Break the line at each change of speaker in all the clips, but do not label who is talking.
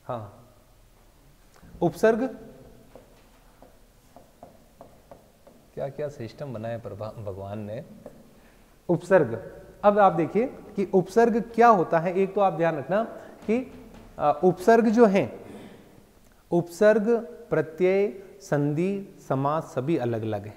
हाँ, उपसर्ग, क्या क्या सिस्टम बनाया भगवान ने। उपसर्ग, अब आप देखिए कि उपसर्ग क्या होता है। एक तो आप ध्यान रखना कि उपसर्ग जो है, उपसर्ग, प्रत्यय, संधि, समास सभी अलग अलग है।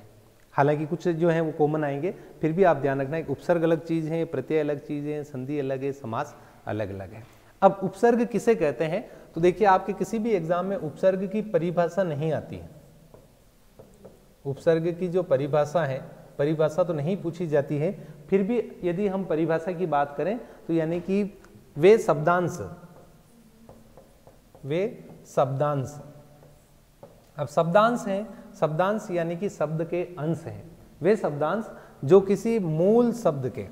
हालांकि कुछ जो है वो कॉमन आएंगे, फिर भी आप ध्यान रखना है उपसर्ग अलग चीज है, प्रत्यय अलग चीज है, संधि अलग है, समास अलग अलग है। अब उपसर्ग किसे कहते हैं, तो देखिए आपके किसी भी एग्जाम में उपसर्ग की परिभाषा नहीं आती है। उपसर्ग की जो परिभाषा है, परिभाषा तो नहीं पूछी जाती है, फिर भी यदि हम परिभाषा की बात करें तो यानी कि वे शब्दांश, वे शब्दांश। अब शब्दांश हैं, शब्दांश यानी कि शब्द के अंश हैं। वे शब्दांश जो किसी मूल शब्द के,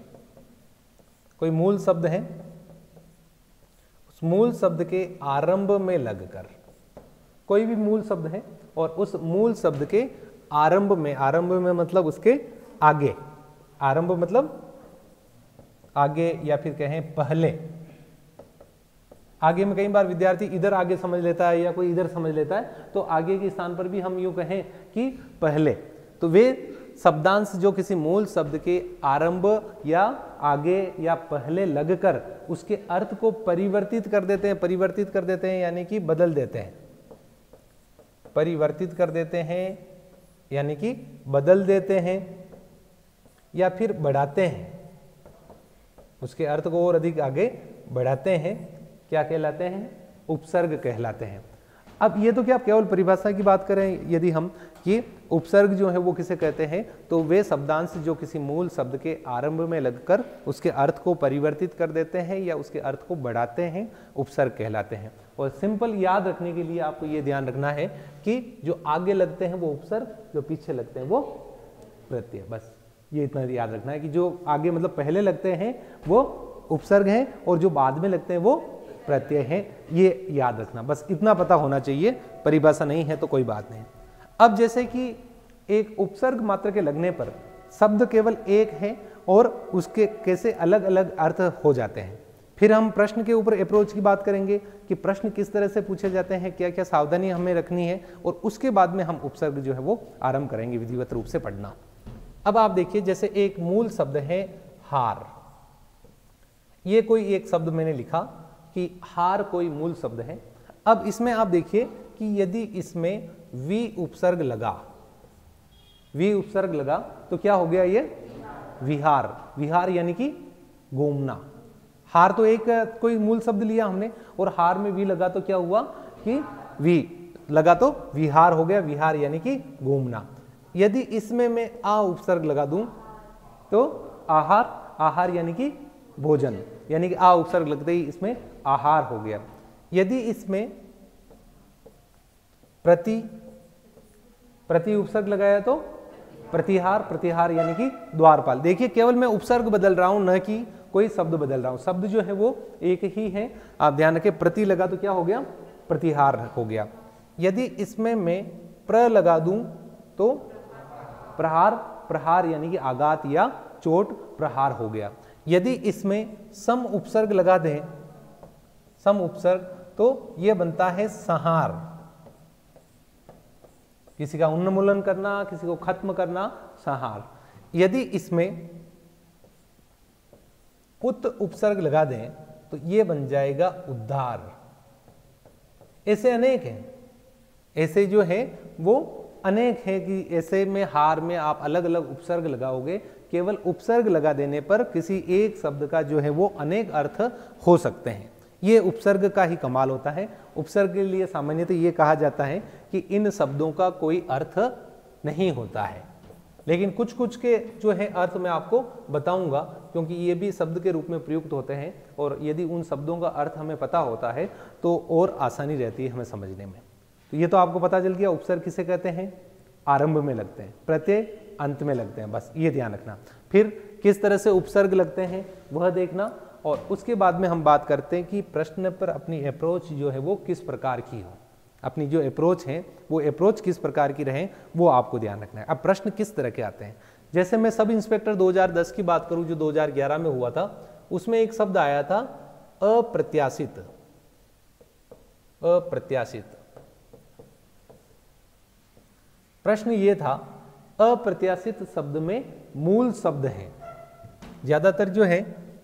कोई मूल शब्द है, उस मूल शब्द के आरंभ में लगकर, कोई भी मूल शब्द है और उस मूल शब्द के आरंभ में मतलब उसके आगे, आरंभ मतलब आगे या फिर कहें पहले। आगे में कई बार विद्यार्थी इधर आगे समझ लेता है या कोई इधर समझ लेता है, तो आगे के स्थान पर भी हम यूं कहें कि पहले। तो वे शब्दांश जो किसी मूल शब्द के आरंभ या आगे या पहले लगकर उसके अर्थ को परिवर्तित कर देते हैं, परिवर्तित कर देते हैं यानी कि बदल देते हैं, परिवर्तित कर देते हैं यानी कि बदल देते हैं या फिर बढ़ाते हैं, उसके अर्थ को और अधिक आगे बढ़ाते हैं, क्या कहलाते हैं, उपसर्ग कहलाते हैं। अब ये तो क्या केवल परिभाषा की बात करें यदि हम, कि उपसर्ग जो है वो किसे कहते हैं, तो वे शब्दांश जो किसी मूल शब्द के आरंभ में लगकर उसके अर्थ को परिवर्तित कर देते हैं या उसके अर्थ को बढ़ाते हैं, उपसर्ग कहलाते हैं। और सिंपल याद रखने के लिए आपको ये ध्यान रखना है कि जो आगे लगते हैं वो उपसर्ग, जो पीछे लगते हैं वो प्रत्यय। बस ये इतना याद रखना है कि जो आगे मतलब पहले लगते हैं वो उपसर्ग हैं और जो बाद में लगते हैं वो प्रत्यय हैं, ये याद रखना, बस इतना पता होना चाहिए। परिभाषा नहीं है तो कोई बात नहीं। अब जैसे कि एक उपसर्ग मात्र के लगने पर शब्द केवल एक है और उसके कैसे अलग अलग अर्थ हो जाते हैं, फिर हम प्रश्न के ऊपर अप्रोच की बात करेंगे कि प्रश्न किस तरह से पूछे जाते हैं, क्या क्या सावधानी हमें रखनी है, और उसके बाद में हम उपसर्ग जो है वो आरंभ करेंगे विधिवत रूप से पढ़ना। अब आप देखिए जैसे एक मूल शब्द है हार, ये कोई एक शब्द मैंने लिखा कि हार कोई मूल शब्द है। अब इसमें आप देखिए कि यदि इसमें वी उपसर्ग लगा, वी उपसर्ग लगा तो क्या हो गया, ये विहार, विहार यानी कि घूमना। हार तो एक कोई मूल शब्द लिया हमने और हार में वी लगा तो क्या हुआ कि वी लगा तो विहार हो गया, विहार यानी कि घूमना। यदि इसमें मैं आ उपसर्ग लगा दूं तो आहार, आहार यानी कि भोजन, यानी कि आ उपसर्ग लगते ही इसमें आहार हो गया। यदि इसमें प्रति, प्रति उपसर्ग लगाया तो प्रतिहार, प्रतिहार यानी कि द्वारपाल। देखिए केवल मैं उपसर्ग बदल रहा हूं, न कि कोई शब्द बदल रहा हूं, शब्द जो है वो एक ही है। आप ध्यान रखें, प्रति लगा तो क्या हो गया, प्रतिहार हो गया। यदि इसमें मैं प्र लगा दूं तो प्रहार, प्रहार यानी कि आघात या चोट, प्रहार हो गया। यदि इसमें सम उपसर्ग लगा दें, सम उपसर्ग, तो यह बनता है संहार, किसी का उन्मूलन करना, किसी को खत्म करना, संहार। यदि इसमें उत उपसर्ग लगा दें तो यह बन जाएगा उद्धार। ऐसे अनेक हैं, ऐसे जो है वो अनेक है कि ऐसे में हार में आप अलग अलग उपसर्ग लगाओगे, केवल उपसर्ग लगा देने पर किसी एक शब्द का जो है वो अनेक अर्थ हो सकते हैं। ये उपसर्ग का ही कमाल होता है। उपसर्ग के लिए सामान्यतः ये कहा जाता है कि इन शब्दों का कोई अर्थ नहीं होता है, लेकिन कुछ कुछ के जो है अर्थ मैं आपको बताऊंगा, क्योंकि ये भी शब्द के रूप में प्रयुक्त होते हैं और यदि उन शब्दों का अर्थ हमें पता होता है तो और आसानी रहती है हमें समझने में। तो ये तो आपको पता चल गया उपसर्ग किसे कहते हैं, आरंभ में लगते हैं, प्रत्यय अंत में लगते हैं, बस ये ध्यान रखना। फिर किस तरह से उपसर्ग लगते हैं वह देखना, और उसके बाद में हम बात करते हैं कि प्रश्न पर अपनी अप्रोच जो है वो किस प्रकार की हो, अपनी जो अप्रोच है वो अप्रोच किस प्रकार की रहे वो आपको ध्यान रखना है। अब प्रश्न किस तरह के आते हैं, जैसे मैं सब इंस्पेक्टर 2010 की बात करूं जो 2011 में हुआ था, उसमें एक शब्द आया था अप्रत्याशित। अप्रत्याशित। प्रश्न ये था, अप्रत्याशित शब्द में मूल शब्द है। ज्यादातर जो है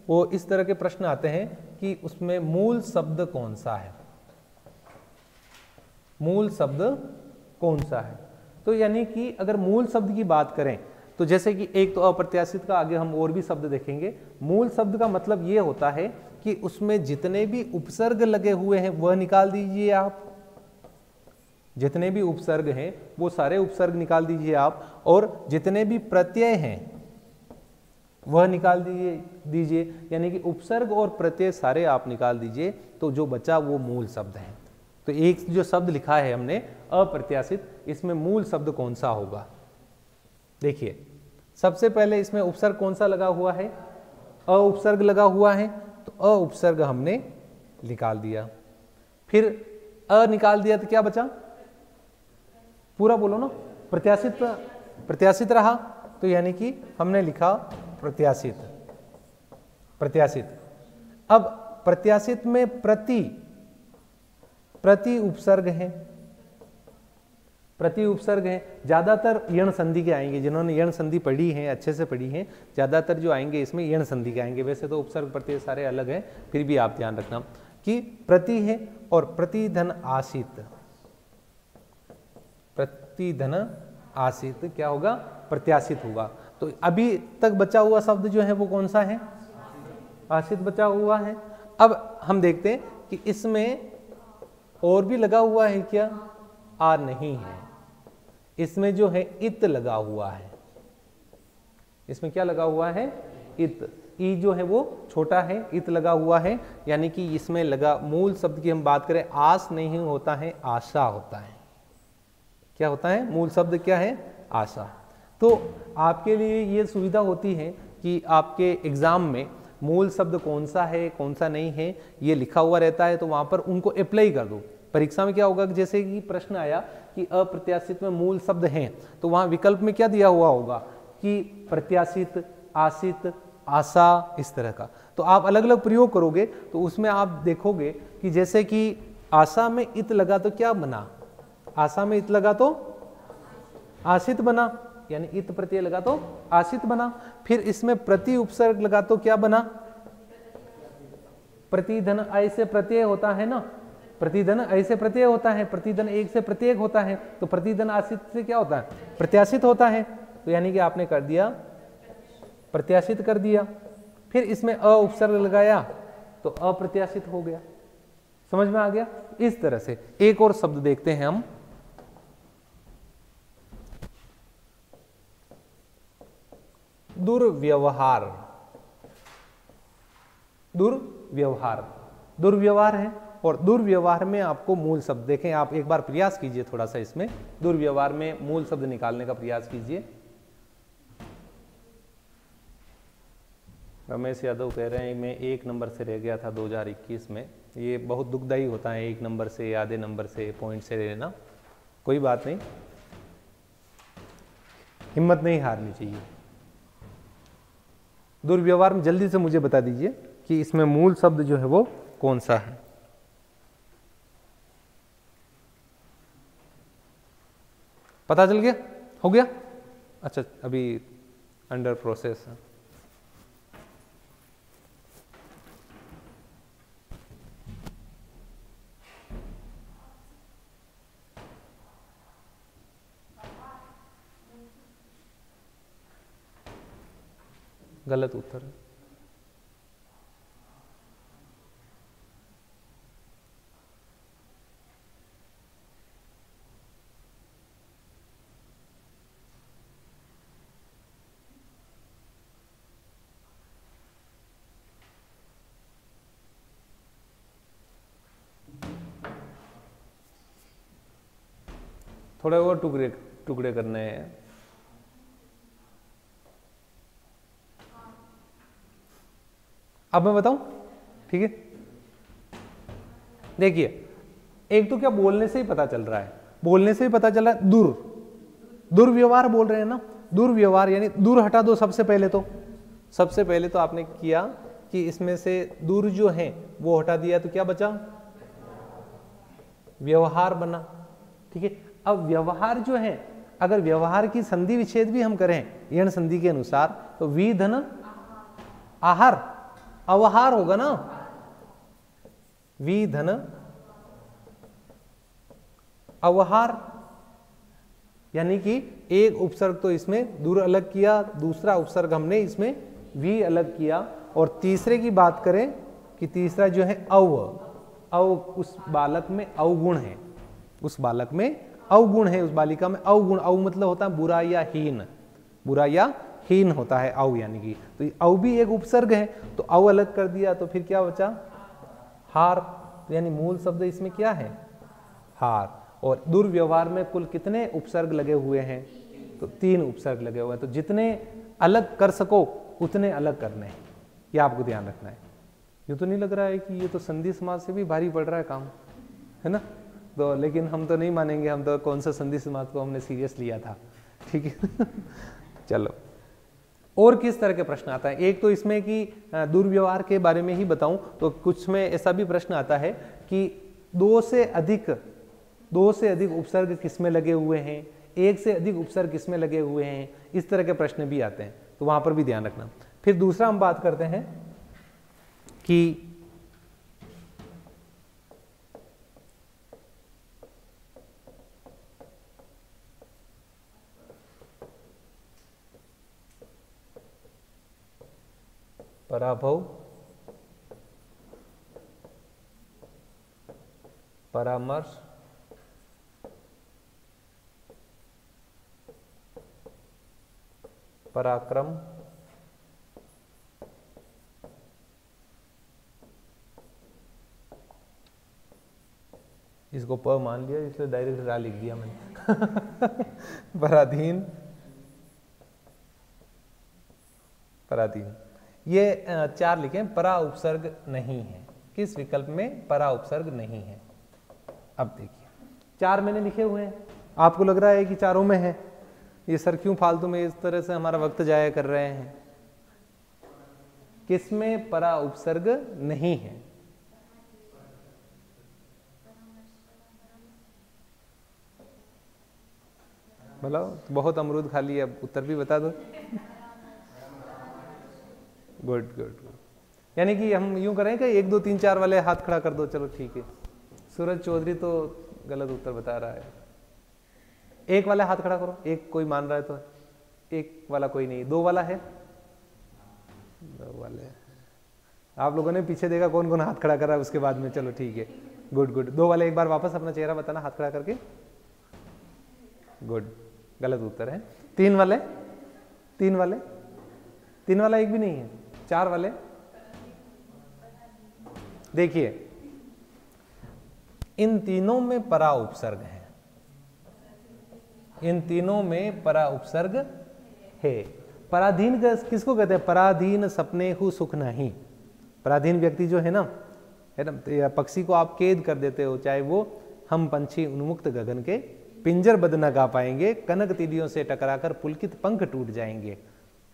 वो इस तरह के प्रश्न आते हैं कि उसमें मूल शब्द कौन सा है, मूल शब्द कौन सा है। तो यानी कि अगर मूल शब्द की बात करें तो जैसे कि एक तो अप्रत्याशित का, आगे हम और भी शब्द देखेंगे। मूल शब्द का मतलब ये होता है कि उसमें जितने भी उपसर्ग लगे हुए हैं वह निकाल दीजिए आप, जितने भी उपसर्ग हैं वो सारे उपसर्ग निकाल दीजिए आप, और जितने भी प्रत्यय हैं वह निकाल दीजिए, यानी कि उपसर्ग और प्रत्यय सारे आप निकाल दीजिए, तो जो बचा वो मूल शब्द है। तो एक जो शब्द लिखा है हमने अप्रत्याशित, इसमें मूल शब्द कौन सा होगा? देखिए, सबसे पहले इसमें उपसर्ग कौन सा लगा हुआ है? अ उपसर्ग लगा हुआ है, तो अ उपसर्ग हमने निकाल दिया। फिर अ निकाल दिया तो क्या बचा? पूरा बोलो ना। प्रत्याशित, प्रत्याशित रहा, तो यानी कि हमने लिखा प्रत्याशित, प्रत्याशित। अब प्रत्याशित में प्रति उपसर्ग है, प्रति उपसर्ग है। ज्यादातर यण संधि के आएंगे, जिन्होंने यण संधि पढ़ी है, अच्छे से पढ़ी है, ज्यादातर जो आएंगे इसमें यण संधि के आएंगे। वैसे तो उपसर्ग प्रत्यय सारे अलग हैं, फिर भी आप ध्यान रखना कि प्रति है और प्रतिधन आशित, प्रतिधन आशित क्या होगा? प्रत्याशित होगा। तो अभी तक बचा हुआ शब्द जो है वो कौन सा है? आशित बचा हुआ है। अब हम देखते हैं कि इसमें और भी लगा हुआ है क्या? आ नहीं है। इसमें जो है इत लगा हुआ है। इसमें क्या लगा हुआ है? इत। ई जो है वो छोटा है, इत लगा हुआ है, यानी कि इसमें लगा, मूल शब्द की हम बात करें, आस नहीं होता है, आशा होता है। क्या होता है? मूल शब्द क्या है? आशा। तो आपके लिए ये सुविधा होती है कि आपके एग्जाम में मूल शब्द कौन सा है कौन सा नहीं है ये लिखा हुआ रहता है, तो वहां पर उनको अप्लाई कर दो। परीक्षा में क्या होगा, जैसे कि प्रश्न आया कि अप्रत्याशित में मूल शब्द हैं, तो वहां विकल्प में क्या दिया हुआ होगा कि प्रत्याशित, आशित, आशा, इस तरह का। तो आप अलग अलग प्रयोग करोगे तो उसमें आप देखोगे कि जैसे कि आशा में इत लगा तो क्या बना? आशा में इत लगा तो आशित बना, यानी इत प्रत्यय लगा तो आशित बना। फिर इसमें प्रति उपसर्ग लगा तो क्या बना? प्रतिधन ऐसे प्रत्यय होता है ना, प्रतिधन ऐसे प्रत्यय होता है, प्रतिधन एक से प्रत्येक होता है, तो प्रतिधन आशित से क्या होता है? प्रत्याशित होता है। तो यानी कि आपने कर दिया, प्रत्याशित कर दिया। फिर इसमें अ उपसर्ग लगाया तो अप्रत्याशित हो गया। समझ में आ गया? इस तरह से एक और शब्द देखते हैं हम, दुर्व्यवहार। दुर्व्यवहार, दुर्व्यवहार है, और दुर्व्यवहार में आपको मूल शब्द देखें, आप एक बार प्रयास कीजिए थोड़ा सा, इसमें दुर्व्यवहार में मूल शब्द निकालने का प्रयास कीजिए। रमेश यादव कह रहे हैं मैं 1 नंबर से रह गया था 2021 में। ये बहुत दुखदायी होता है 1 नंबर से, आधे नंबर से, पॉइंट से रहना। कोई बात नहीं, हिम्मत नहीं हारनी चाहिए। दुर्व्यवहार में जल्दी से मुझे बता दीजिए कि इसमें मूल शब्द जो है वो कौन सा है। पता चल गया? हो गया? अच्छा, अभी अंडर प्रोसेस है। गलत उत्तर है। थोड़े और टुकड़े टुकड़े करने हैं। अब मैं बताऊं? ठीक है, देखिए, एक तो क्या बोलने से ही पता चल रहा है, बोलने से ही पता चल रहा है। दुर्व्यवहार बोल रहे हैं ना, दुर्व्यवहार यानी दूर हटा दो। सबसे पहले तो आपने किया कि इसमें से दूर जो है वो हटा दिया, तो क्या बचा? व्यवहार बना। ठीक है, अब व्यवहार जो है, अगर व्यवहार की संधि विच्छेद भी हम करें यण संधि के अनुसार तो वी धन आहार अवहार होगा ना, वी धन अवहार, यानी कि एक उपसर्ग तो इसमें दूर अलग किया, दूसरा उपसर्ग हमने इसमें वी अलग किया, और तीसरे की बात करें कि तीसरा जो है अव उस बालक में अवगुण है, उस बालक में अवगुण है, उस बालिका में अवगुण, अव मतलब होता है बुरा या हीन, बुरा या हीन होता है अव, यानी कि तो अव भी एक उपसर्ग है, तो अव अलग कर दिया तो फिर क्या बचा, हार, यानी मूल शब्द इसमें क्या है, हार। और दुर्व्यवहार में कुल कितने उपसर्ग लगे हुए हैं, तो 3 उपसर्ग लगे हुए हैं, तो जितने अलग कर सको उतने अलग करने हैं, ये आपको ध्यान रखना है। ये तो नहीं लग रहा है कि ये तो संधि समास से भी भारी पड़ रहा है काम, है ना, तो लेकिन हम तो नहीं मानेंगे, हम तो कौन सा संधि समास को हमने सीरियस लिया था, ठीक है। चलो, और किस तरह के प्रश्न आता है, एक तो इसमें कि दुर्व्यवहार के बारे में ही बताऊं तो कुछ में ऐसा भी प्रश्न आता है कि 2 से अधिक उपसर्ग किसमें लगे हुए हैं, 1 से अधिक उपसर्ग किसमें लगे हुए हैं, इस तरह के प्रश्न भी आते हैं, तो वहां पर भी ध्यान रखना। फिर दूसरा हम बात करते हैं कि पराभव, परामर्श, पराक्रम, इसको प मान लिया इसलिए डायरेक्ट रा लिख दिया मैंने। पराधीन, पराधीन, ये 4 लिखे, परा उपसर्ग नहीं है, किस विकल्प में परा उपसर्ग नहीं है। अब देखिए 4 मैंने लिखे हुए हैं, आपको लग रहा है कि चारों में है, ये सर क्यों फालतू में इस तरह से हमारा वक्त जाया कर रहे हैं, किसमें परा उपसर्ग नहीं है, मतलब बहुत अमरूद खा लिया, अब उत्तर भी बता दो। गुड गुड गुड, यानी कि हम यूं करें कि 1 2 3 4 वाले हाथ खड़ा कर दो, चलो ठीक है। सूरज चौधरी तो गलत उत्तर बता रहा है, 1 वाला हाथ खड़ा करो, 1 कोई मान रहा है तो, 1 वाला कोई नहीं, 2 वाला है, 2 वाले आप लोगों ने पीछे देखा कौन कौन हाथ खड़ा कर रहा है उसके बाद में, चलो ठीक है, गुड गुड। 2 वाले एक बार वापस अपना चेहरा बताना हाथ खड़ा करके, गुड, गलत उत्तर है। 3 वाले, 3 वाले, 3 वाला एक भी नहीं है, 4 वाले, देखिए इन तीनों में परा उपसर्ग है, इन तीनों में परा उपसर्ग है। पराधीन किसको कहते हैं, पराधीन सपने हु सुख नहीं, पराधीन व्यक्ति जो है ना, पक्षी को आप कैद कर देते हो, चाहे वो हम पंछी उन्मुक्त गगन के पिंजर बद न गा पाएंगे, कनक तीलियों से टकराकर पुलकित पंख टूट जाएंगे,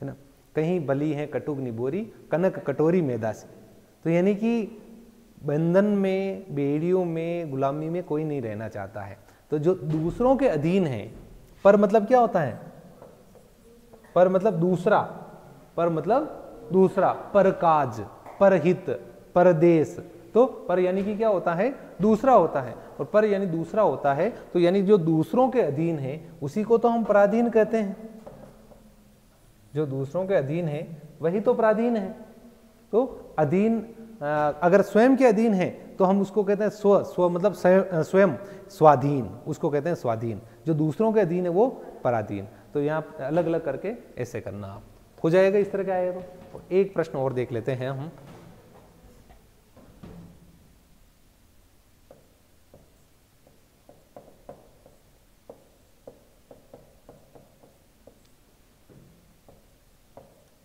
है ना, कहीं बली है कटुक निबोरी, कनक कटोरी में दासी। तो यानी कि बंधन में, बेड़ियों में, गुलामी में कोई नहीं रहना चाहता है। तो जो दूसरों के अधीन है, पर मतलब क्या होता है, पर मतलब दूसरा, पर मतलब दूसरा, परकाज, परहित, परदेश, तो पर यानी कि क्या होता है, दूसरा होता है, और पर यानी दूसरा होता है, तो यानी जो दूसरों के अधीन है उसी को तो हम पराधीन कहते हैं, जो दूसरों के अधीन है वही तो पराधीन है। तो अधीन अगर स्वयं के अधीन है तो हम उसको कहते हैं स्व मतलब स्वयं, स्वाधीन, उसको कहते हैं स्वाधीन, जो दूसरों के अधीन है वो पराधीन। तो यहाँ अलग अलग करके ऐसे करना, आप हो जाएगा, इस तरह का आएगा। तो एक प्रश्न और देख लेते हैं हम,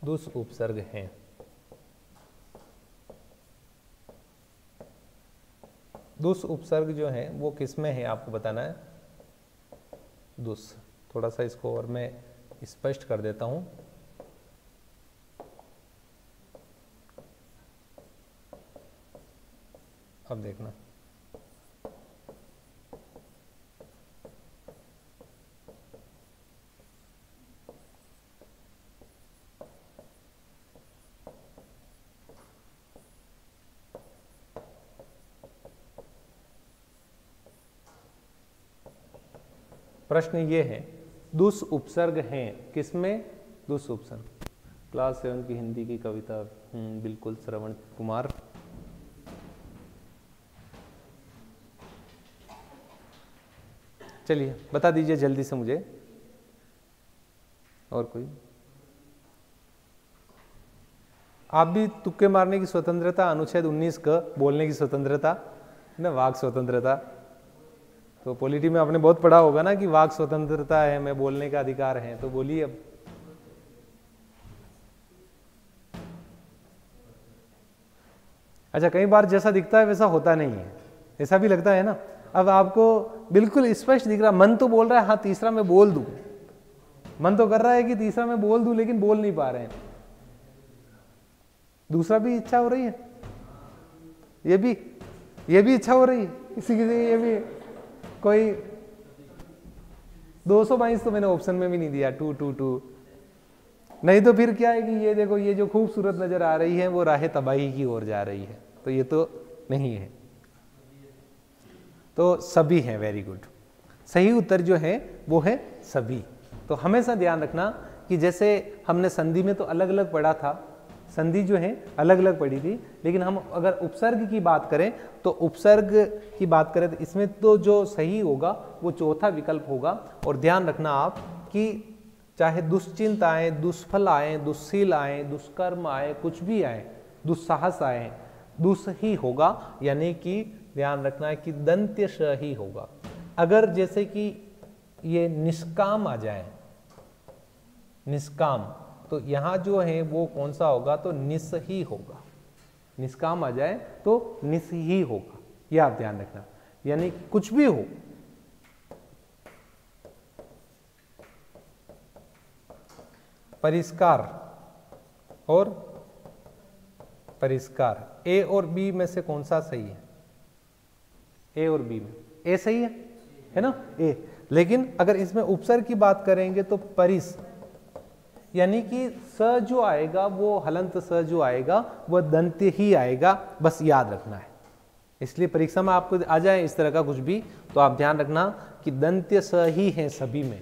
दुस उपसर्ग हैं, दुस उपसर्ग जो है वो किसमें है आपको बताना है। दुस, थोड़ा सा इसको और मैं स्पष्ट कर देता हूं, अब देखना, प्रश्न ये है, दुस उपसर्ग हैं किसमें? दुस उपसर्ग। क्लास 7 की हिंदी की कविता, बिल्कुल श्रवण कुमार। चलिए बता दीजिए जल्दी से मुझे। और कोई? आप भी तुक्के मारने की स्वतंत्रता, अनुच्छेद 19 का बोलने की स्वतंत्रता ना, वाक स्वतंत्रता। तो पॉलिटी में आपने बहुत पढ़ा होगा ना कि वाक स्वतंत्रता है, मैं बोलने का अधिकार है, तो बोलिए अब। अच्छा, कई बार जैसा दिखता है वैसा होता नहीं है, ऐसा भी लगता है ना। अब आपको बिल्कुल स्पष्ट दिख रहा, मन तो बोल रहा है हाँ तीसरा मैं बोल दूं, मन तो कर रहा है कि तीसरा मैं बोल दूं, लेकिन बोल नहीं पा रहे हैं। दूसरा भी इच्छा हो रही है, ये भी इच्छा हो रही है, किसी ये भी। कोई 222 तो मैंने ऑप्शन में भी नहीं दिया, 222। नहीं तो फिर क्या है कि ये देखो, ये जो खूबसूरत नजर आ रही है वो राह तबाही की ओर जा रही है, तो ये तो नहीं है। तो सभी है, वेरी गुड। सही उत्तर जो है वो है सभी। तो हमेशा ध्यान रखना कि जैसे हमने संधि में तो अलग अलग पढ़ा था, संधि जो है अलग अलग पढ़ी थी, लेकिन हम अगर उपसर्ग की बात करें तो उपसर्ग की बात करें तो इसमें तो जो सही होगा वो चौथा विकल्प होगा। और ध्यान रखना आप कि चाहे दुश्चिंत आए, दुष्फल आए, दुस्शील आए, दुष्कर्म आए, कुछ भी आए, दुस्साहस आए, दुस ही होगा, यानी कि ध्यान रखना है कि दंत्य श ही होगा। अगर जैसे कि ये निष्काम आ जाए, निष्काम, तो यहां जो है वो कौन सा होगा? तो निस ही होगा। निष्काम आ जाए तो निस ही होगा, यह आप ध्यान रखना। यानी कुछ भी हो, परिष्कार और परिष्कार, ए और बी में से कौन सा सही है? ए और बी में ए सही है ना, ए। लेकिन अगर इसमें उपसर्ग की बात करेंगे तो परिस, यानी कि स जो आएगा वो हलंत स जो आएगा वह दंत्य ही आएगा, बस याद रखना है। इसलिए परीक्षा में आपको आ जाए इस तरह का कुछ भी तो आप ध्यान रखना कि दंत्य स ही है सभी में,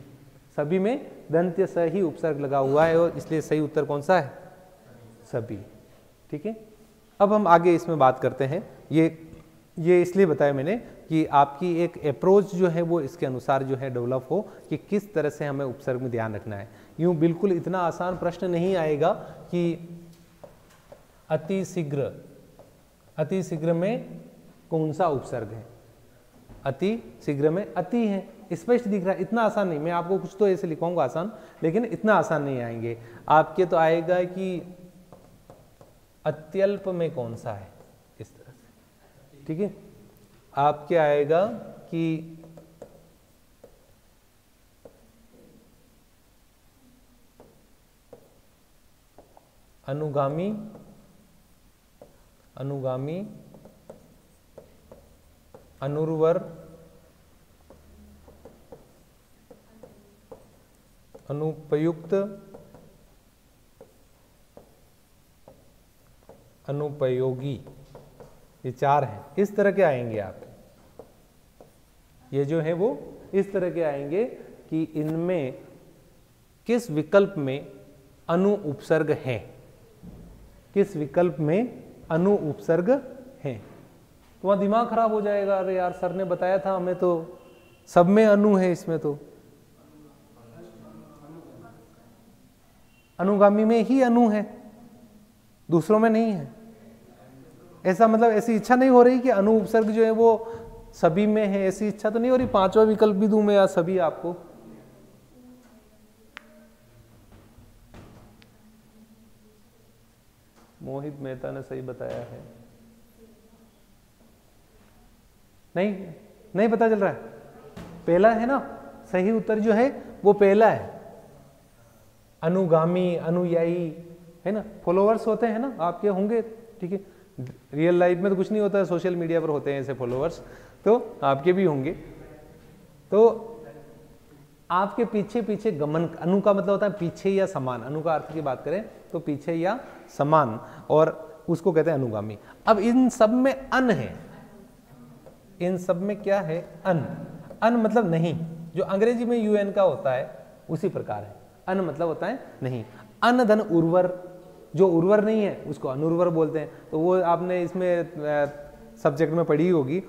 सभी में दंत्य स ही उपसर्ग लगा हुआ है, और इसलिए सही उत्तर कौन सा है? सभी। ठीक है, अब हम आगे इसमें बात करते हैं। ये इसलिए बताया मैंने कि आपकी एक अप्रोच जो है वो इसके अनुसार जो है डेवलप हो कि किस तरह से हमें उपसर्ग में ध्यान रखना है। यूं बिल्कुल इतना आसान प्रश्न नहीं आएगा कि अति शीघ्र, अति शीघ्र में कौन सा उपसर्ग है? अति शीघ्र में अति है, स्पष्ट दिख रहा है, इतना आसान नहीं। मैं आपको कुछ तो ऐसे लिखवाऊंगा आसान, लेकिन इतना आसान नहीं आएंगे आपके। तो आएगा कि अत्यल्प में कौन सा है, इस तरह से। ठीक है, आपके आएगा कि अनुगामी, अनुगामी, अनुर्वर, अनुपयुक्त, अनुपयोगी, ये चार हैं। इस तरह के आएंगे आप, ये जो है वो इस तरह के आएंगे कि इनमें किस विकल्प में अनु उपसर्ग है, किस विकल्प में अनु उपसर्ग है। तो वहां दिमाग खराब हो जाएगा, अरे यार सर ने बताया था हमें तो सब में अनु है, इसमें तो अनुगामी में ही अनु है, दूसरों में नहीं है। ऐसा मतलब ऐसी इच्छा नहीं हो रही कि अनु उपसर्ग जो है वो सभी में है, ऐसी इच्छा तो नहीं हो रही। पांचवा विकल्प भी दूं मैं या सभी आपको? मोहित मेहता ने सही बताया है। नहीं पता चल रहा है? पहला है ना, सही उत्तर जो है वो पहला है, अनुगामी, अनुयायी, है ना। फॉलोअर्स होते हैं ना, आपके होंगे, ठीक है। रियल लाइफ में तो कुछ नहीं होता है, सोशल मीडिया पर होते हैं ऐसे फॉलोअर्स, तो आपके भी होंगे। तो आपके पीछे पीछे गमन, अनु का मतलब होता है पीछे या समान, अनु का अर्थ की बात करें तो पीछे या समान, और उसको कहते हैं अनुगामी। अब इन सब में अन है, इन सब में क्या है? अन। अन मतलब नहीं, जो अंग्रेजी में UN का होता है उसी प्रकार है। अन मतलब होता है नहीं, अन धन उर्वर, जो उर्वर नहीं है उसको अनुर्वर बोलते हैं। तो वो आपने इसमें सब्जेक्ट में पढ़ी होगी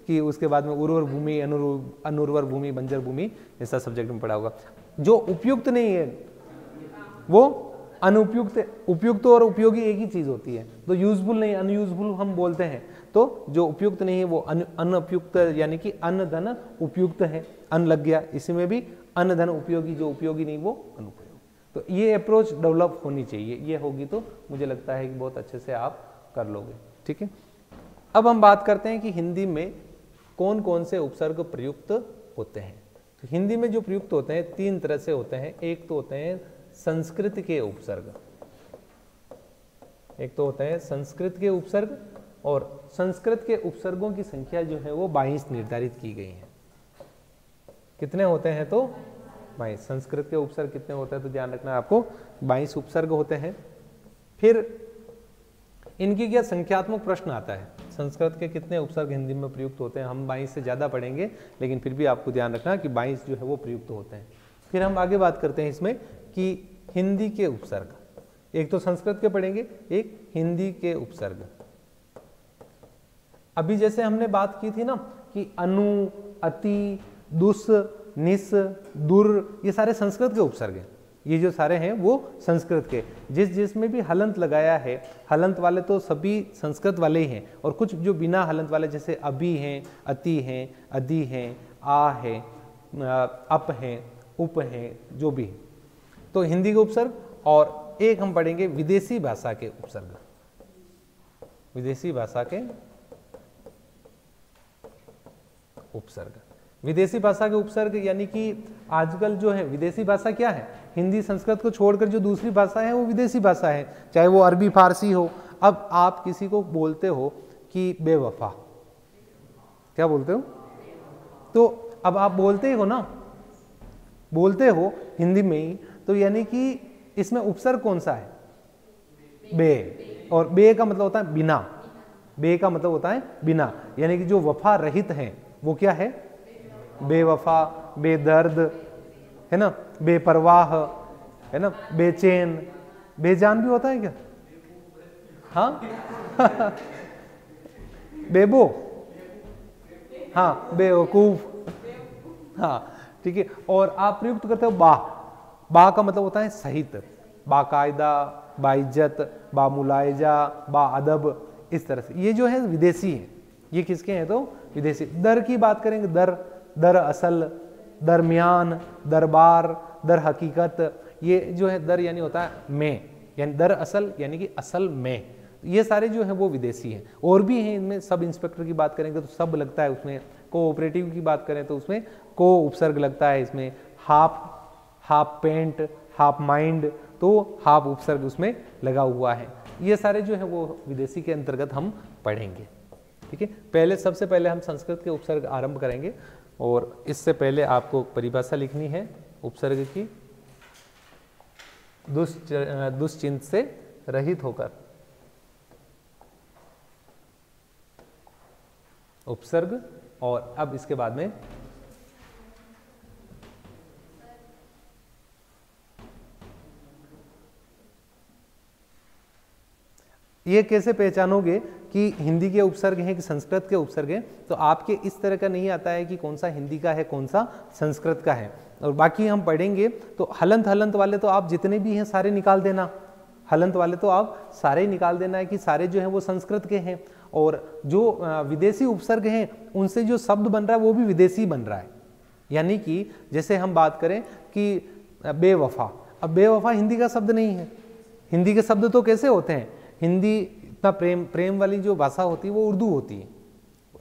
कि उसके बाद में उर्वर भूमि, अनुर्वर भूमि, बंजर भूमि, ऐसा सब्जेक्ट में पढ़ा होगा। जो उपयुक्त नहीं है वो अनुपयुक्त, उपयुक्त और उपयोगी एक ही चीज होती है। तो यूजफुल नहीं, अनयूजफुल हम बोलते हैं। तो जो उपयुक्त नहीं है वो अनुपयुक्त, यानी कि अन्न धन उपयुक्त है, अन्न लग गया, इसी में भी अन्न धन उपयोगी, जो उपयोगी नहीं वो अनुपयोगी। तो ये अप्रोच डेवलप होनी चाहिए, ये होगी तो मुझे लगता है कि बहुत अच्छे से आप कर लोगे। ठीक है, अब हम बात करते हैं कि हिंदी में कौन कौन से उपसर्ग प्रयुक्त होते हैं। तो हिंदी में जो प्रयुक्त होते हैं 3 तरह से होते हैं। एक तो होते हैं संस्कृत के उपसर्ग, एक तो होते हैं संस्कृत के उपसर्ग, और संस्कृत के उपसर्गों की संख्या जो है वो 22 निर्धारित की गई है। कितने होते हैं? तो 22। संस्कृत के उपसर्ग कितने होते हैं तो ध्यान रखना आपको, 22 उपसर्ग होते हैं। फिर इनकी क्या संख्यात्मक प्रश्न आता है, संस्कृत के कितने उपसर्ग हिंदी में प्रयुक्त होते हैं। हम 22 से ज्यादा पढ़ेंगे, लेकिन फिर भी आपको ध्यान रखना कि 22 जो है वो प्रयुक्त होते हैं। फिर हम आगे बात करते हैं इसमें कि हिंदी के उपसर्ग, एक तो संस्कृत के पढ़ेंगे, एक हिंदी के उपसर्ग। अभी जैसे हमने बात की थी ना कि अनु, अति, दुस, निस, दुर, ये सारे संस्कृत के उपसर्ग हैं। ये जो सारे हैं वो संस्कृत के, जिसमें भी हलंत लगाया है, हलंत वाले तो सभी संस्कृत वाले ही हैं, और कुछ जो बिना हलंत वाले जैसे अभी हैं, अति हैं, अधि हैं, आ है, अप हैं, उप हैं, जो भी। तो हिंदी के उपसर्ग, और एक हम पढ़ेंगे विदेशी भाषा के उपसर्ग। विदेशी भाषा के उपसर्ग, विदेशी भाषा के उपसर्ग यानी कि आजकल जो है विदेशी भाषा क्या है, हिंदी संस्कृत को छोड़कर जो दूसरी भाषा है वो विदेशी भाषा है, चाहे वो अरबी फारसी हो। अब आप किसी को बोलते हो कि बेवफा, क्या बोलते हो? तो अब आप बोलते ही हो ना, बोलते हो हिंदी में ही, तो यानी कि इसमें उपसर्ग कौन सा है? बे। और बे का मतलब होता है बिना, बे का मतलब होता है बिना, यानी कि जो वफा रहित है वो क्या है? बेवफा, बेदर्द, है ना, बेपरवाह, है ना, बेचैन, बेजान भी होता है क्या? हाँ बेबो, हाँ बेवकूफ, हाँ ठीक है। और आप प्रयुक्त करते हो बा, बा का मतलब होता है सहित, बाकायदा, बाइज्जत, बामुलायजा, बाअदब, इस तरह से। ये जो है विदेशी है, ये किसके हैं? तो विदेशी। दर की बात करेंगे, दर, दर असल, दरमियान, दरबार, दर हकीकत, ये जो है दर यानी होता है में, यानी दर असल यानी कि असल में। ये सारे जो है वो विदेशी हैं। और भी हैं इनमें, सब इंस्पेक्टर की बात करेंगे तो सब लगता है उसमें, कोऑपरेटिव की बात करें तो उसमें को उपसर्ग लगता है इसमें, half, half pant, half mind, तो हाफ उपसर्ग उसमें लगा हुआ है। ये सारे जो है वो विदेशी के अंतर्गत हम पढ़ेंगे। ठीक है, पहले सबसे पहले हम संस्कृत के उपसर्ग आरंभ करेंगे, और इससे पहले आपको परिभाषा लिखनी है उपसर्ग की, दुश्चिंत से रहित होकर। उपसर्ग, और अब इसके बाद में ये कैसे पहचानोगे कि हिंदी के उपसर्ग हैं कि संस्कृत के उपसर्ग हैं? तो आपके इस तरह का नहीं आता है कि कौन सा हिंदी का है, कौन सा संस्कृत का है। और बाकी हम पढ़ेंगे तो हलंत हलंत वाले तो आप जितने भी हैं सारे निकाल देना, हलंत वाले तो आप सारे ही निकाल देना है कि सारे जो हैं वो संस्कृत के हैं। और जो विदेशी उपसर्ग हैं उनसे जो शब्द बन रहा है वो भी विदेशी बन रहा है। यानी कि जैसे हम बात करें कि बेवफा, अब बेवफा हिंदी का शब्द नहीं है। हिंदी के शब्द तो कैसे होते हैं? हिंदी इतना प्रेम वाली जो भाषा होती है वो उर्दू होती है।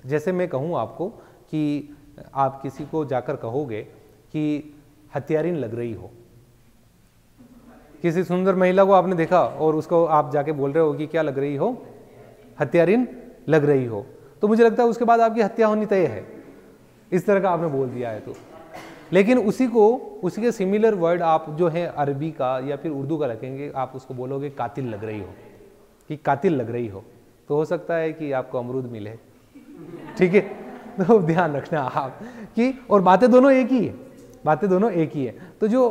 जैसे मैं कहूँ आपको कि आप किसी को जाकर कहोगे कि हत्यारिन लग रही हो, किसी सुंदर महिला को आपने देखा और उसको आप जाके बोल रहे हो कि क्या लग रही हो? हत्यारिन लग रही हो, तो मुझे लगता है उसके बाद आपकी हत्या होनी तय है, इस तरह का आपने बोल दिया है। तो लेकिन उसी के सिमिलर वर्ड आप जो है अरबी का या फिर उर्दू का रखेंगे, आप उसको बोलोगे कातिल लग रही हो, कि कातिल लग रही हो, तो हो सकता है कि आपको अमरूद मिले। ठीक है, तो ध्यान रखना आप कि, और बातें दोनों एक ही है, बातें दोनों एक ही है। तो जो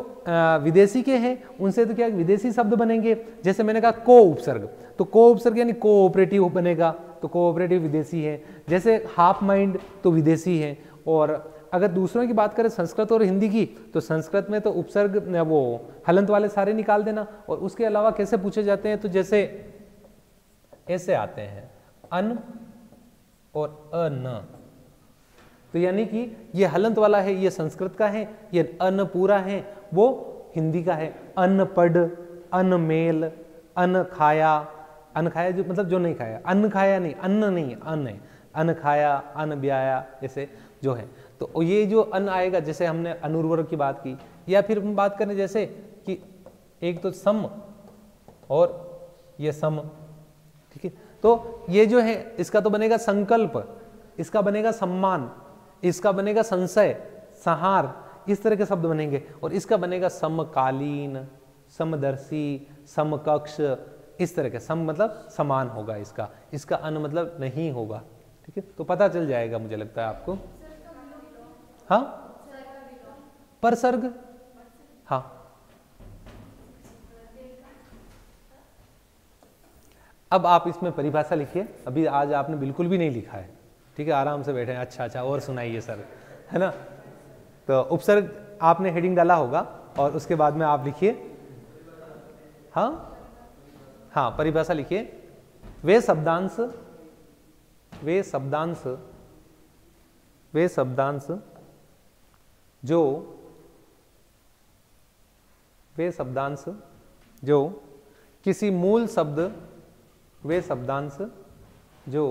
विदेशी के हैं उनसे तो क्या विदेशी शब्द बनेंगे, जैसे मैंने कहा को उपसर्ग, तो को उपसर्ग यानी कोऑपरेटिव बनेगा, तो कोऑपरेटिव विदेशी है। जैसे हाफ माइंड तो विदेशी है। और अगर दूसरों की बात करें संस्कृत और हिंदी की, तो संस्कृत में तो उपसर्ग वो हलंत वाले सारे निकाल देना। और उसके अलावा कैसे पूछे जाते हैं, तो जैसे ऐसे आते हैं अन और अन, तो यानी कि ये हलंत वाला है, ये संस्कृत का है, ये अन पूरा है वो हिंदी का है। अन पढ़, अन मेल, अन खाया, अन खाया जो मतलब जो नहीं खाया, अन्न खाया नहीं, अन्न नहीं, अन्न है, अन्न खाया, अन्न ब्याया, ऐसे जो है। तो ये जो अन्न आएगा, जैसे हमने अनुर्वर की बात की, या फिर हम बात करें जैसे कि एक तो सम और ये सम, ठीक है। तो ये जो है इसका तो बनेगा संकल्प, इसका बनेगा सम्मान, इसका बनेगा संशय, संहार, इस तरह के शब्द बनेंगे। और इसका बनेगा समकालीन, समदर्शी, समकक्ष, इस तरह के। सम मतलब समान होगा इसका, इसका अन मतलब नहीं होगा, ठीक है। तो पता चल जाएगा मुझे लगता है आपको। हाँ, परसर्ग, हाँ, अब आप इसमें परिभाषा लिखिए। अभी आज आपने बिल्कुल भी नहीं लिखा है, ठीक है, आराम से बैठे हैं। अच्छा अच्छा, और सुनाइए सर, है ना। तो उपसर्ग आपने हेडिंग डाला होगा और उसके बाद में आप लिखिए। हाँ हाँ, परिभाषा लिखिए। वे शब्दांश, वे शब्दांश, वे शब्दांश जो, वे शब्दांश जो किसी मूल शब्द, वे शब्दांश जो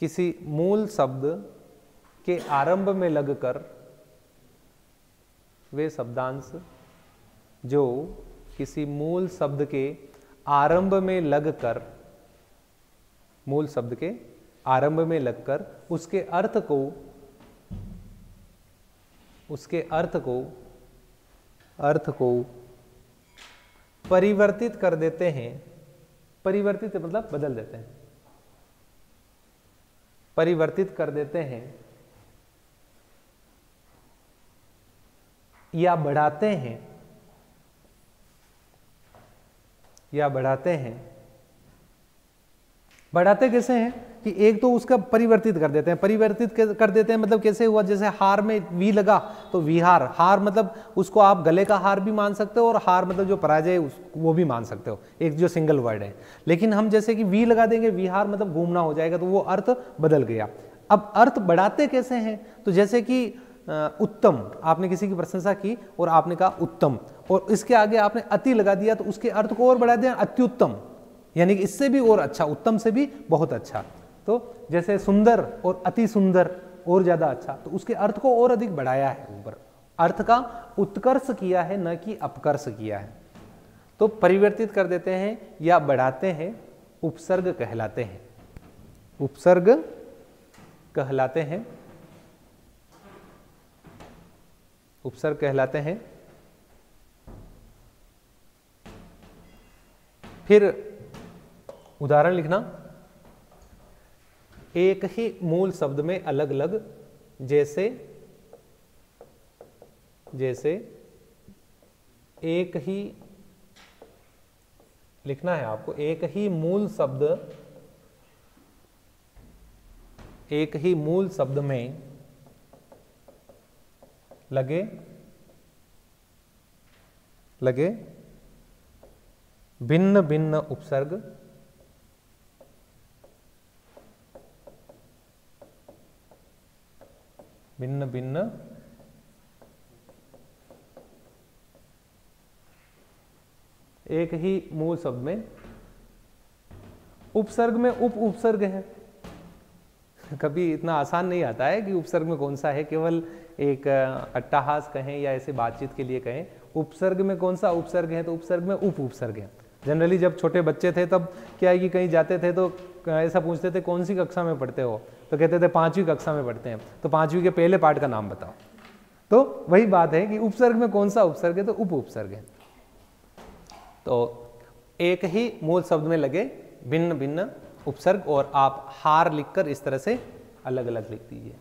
किसी मूल शब्द के आरंभ में लगकर, वे शब्दांश जो किसी मूल शब्द के आरंभ में लगकर, मूल शब्द के आरंभ में लगकर उसके अर्थ को, उसके अर्थ को, अर्थ को परिवर्तित कर देते हैं। परिवर्तित मतलब बदल देते हैं, परिवर्तित कर देते हैं या बढ़ाते हैं, या बढ़ाते हैं। बढ़ाते कैसे हैं कि एक तो उसका परिवर्तित कर देते हैं, परिवर्तित कर देते हैं मतलब कैसे हुआ, जैसे हार में वी लगा तो विहार, हार मतलब उसको आप गले का हार भी मान सकते हो और हार मतलब जो पराजय वो भी मान सकते हो, एक जो सिंगल वर्ड है। लेकिन हम जैसे कि वी लगा देंगे, विहार मतलब घूमना हो जाएगा, तो वो अर्थ बदल गया। अब अर्थ बढ़ाते कैसे हैं, तो जैसे कि उत्तम, आपने किसी की प्रशंसा की और आपने कहा उत्तम, और इसके आगे आपने अति लगा दिया तो उसके अर्थ को और बढ़ा दिया, अत्युत्तम, यानी कि इससे भी और अच्छा, उत्तम से भी बहुत अच्छा। तो जैसे सुंदर और अति सुंदर और ज्यादा अच्छा, तो उसके अर्थ को और अधिक बढ़ाया है, ऊपर अर्थ का उत्कर्ष किया है, न कि अपकर्ष किया है। तो परिवर्तित कर देते हैं या बढ़ाते हैं, उपसर्ग कहलाते हैं, उपसर्ग कहलाते हैं, उपसर्ग कहलाते हैं। फिर उदाहरण लिखना, एक ही मूल शब्द में अलग अलग, जैसे, जैसे एक ही, लिखना है आपको, एक ही मूल शब्द, एक ही मूल शब्द में लगे, लगे भिन्न भिन्न उपसर्ग, भिन्न भिन्न एक ही मूल शब्द में, उपसर्ग में उप उपसर्ग है। कभी इतना आसान नहीं आता है कि उपसर्ग में कौन सा है, केवल एक अट्टहास कहें या ऐसे बातचीत के लिए कहें, उपसर्ग में कौन सा उपसर्ग है, तो उपसर्ग में उप उपसर्ग है। जनरली जब छोटे बच्चे थे तब क्या है कि कहीं जाते थे तो ऐसा पूछते थे कौन सी कक्षा में पढ़ते हो, तो कहते थे 5वीं कक्षा में पढ़ते हैं, तो 5वीं के पहले पार्ट का नाम बताओ। तो वही बात है कि उपसर्ग में कौन सा उपसर्ग है, तो उप उपसर्ग है। तो एक ही मूल शब्द में लगे भिन्न भिन्न उपसर्ग, और आप हार लिखकर इस तरह से अलग अलग लिख दीजिए।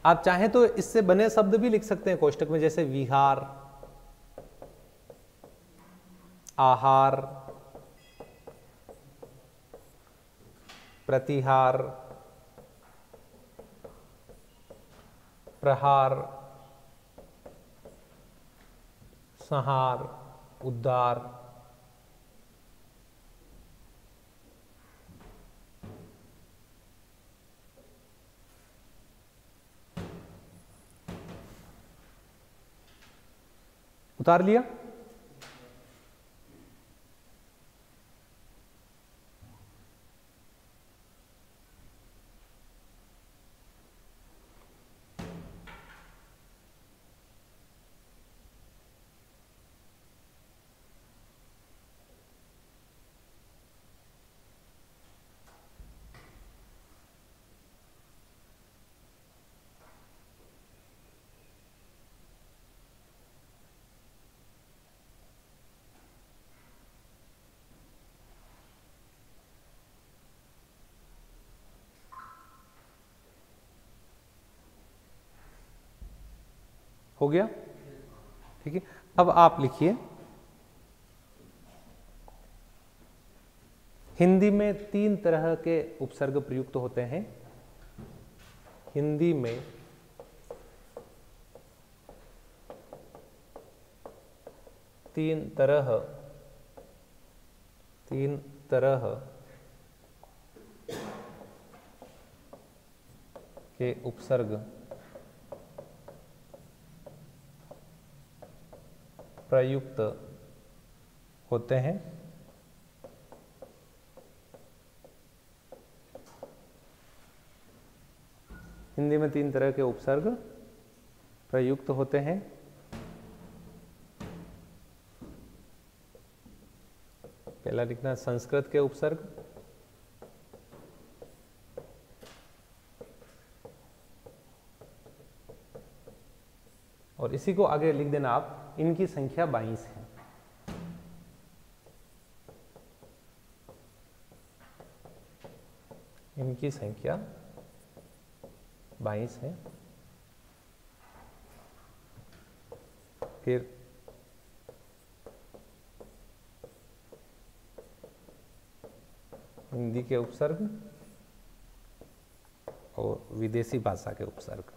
आप चाहें तो इससे बने शब्द भी लिख सकते हैं कोष्टक में, जैसे विहार, आहार, प्रतिहार, प्रहार, संहार, उद्धार। उतार लिया? हो गया? ठीक है, अब आप लिखिए, हिंदी में 3 तरह के उपसर्ग प्रयुक्त होते हैं। हिंदी में 3 तरह के उपसर्ग प्रयुक्त होते हैं। हिंदी में 3 तरह के उपसर्ग प्रयुक्त होते हैं। पहला लिखना संस्कृत के उपसर्ग, और इसी को आगे लिख देना आप, इनकी संख्या 22 है। इनकी संख्या 22 है। फिर हिंदी के उपसर्ग और विदेशी भाषा के उपसर्ग।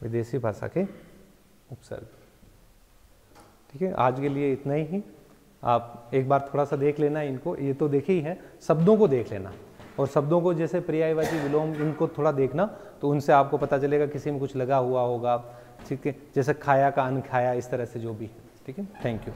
विदेशी भाषा के उपसर्ग। ठीक है, आज के लिए इतना ही। आप एक बार थोड़ा सा देख लेना इनको, ये तो देखे ही है, शब्दों को देख लेना, और शब्दों को जैसे पर्यायवाची, विलोम, इनको थोड़ा देखना, तो उनसे आपको पता चलेगा किसी में कुछ लगा हुआ होगा। ठीक है, जैसे खाया का अनखाया, इस तरह से जो भी। ठीक है, थैंक यू।